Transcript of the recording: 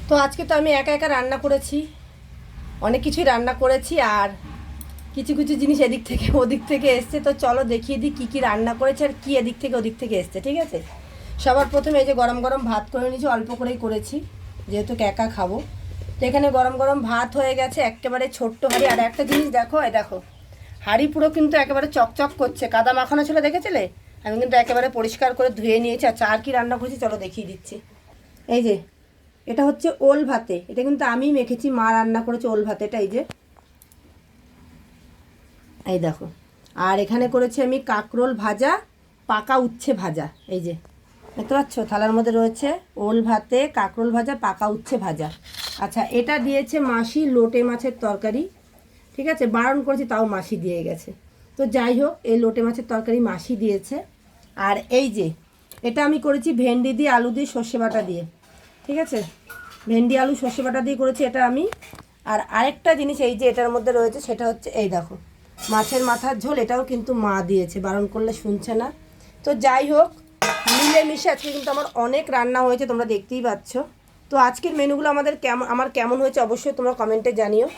তো আজকে তো আমি একা একা রান্না করেছি, অনেক কিছুই রান্না করেছি, আর কিছু কিছু জিনিস এদিক থেকে ওদিক থেকে এসছে। তো চলো দেখিয়ে দিই কী কী রান্না করেছে আর কী এদিক থেকে ওদিক থেকে এসছে, ঠিক আছে? সবার প্রথমে এই যে গরম গরম ভাত করে নিয়েছি, অল্প করেই করেছি যেহেতু একা খাবো। তো এখানে গরম গরম ভাত হয়ে গেছে, একেবারে ছোট্ট হাঁড়ি। আর একটা জিনিস দেখো, এই দেখো হাঁড়ি পুরো কিন্তু একেবারে চকচক করছে, কাদা মাখানো ছিল দেখেছিলে? আমি কিন্তু একেবারে পরিষ্কার করে ধুয়ে নিয়েছি। আচ্ছা আর কি রান্না করেছি চলো দেখিয়ে দিচ্ছি। এই যে এটা হচ্ছে ওল ভাতে, এটা কিন্তু আমি মেখেছি, মা রান্না করেছে ওল ভাতে, এটা এই যে এই দেখো। আর এখানে করেছি আমি কাঁকরোল ভাজা, পাকা উচ্ছে ভাজা, এই যে দেখতে পাচ্ছ থালার মধ্যে রয়েছে ওল ভাতে, কাঁকরোল ভাজা, পাকা উচ্ছে ভাজা। আচ্ছা এটা দিয়েছে মাসি লোটে মাছের তরকারি, ঠিক আছে, বারণ করেছি তাও মাসি দিয়ে গেছে। তো যাই হোক এই লোটে মাছের তরকারি মাসি দিয়েছে। আর এই যে এটা আমি করেছি ভেন্ডি দিয়ে আলু দিয়ে সর্ষে বাটা দিয়ে, ঠিক আছে, ভেন্ডি আলু সর্ষে বাটা দিয়ে করেছি এটা আমি। আর আরেকটা জিনিস এই যে এটার মধ্যে রয়েছে সেটা হচ্ছে এই দেখো মাছের মাথার ঝোল, এটাও কিন্তু মা দিয়েছে, বারণ করলে শুনছে না। তো যাই হোক মিলেমিশে আজকে কিন্তু আমার অনেক রান্না হয়েছে, তোমরা দেখতেই পাচ্ছ। তো আজকের মেনুগুলো আমার কেমন হয়েছে অবশ্যই তোমরা কমেন্টে জানিও।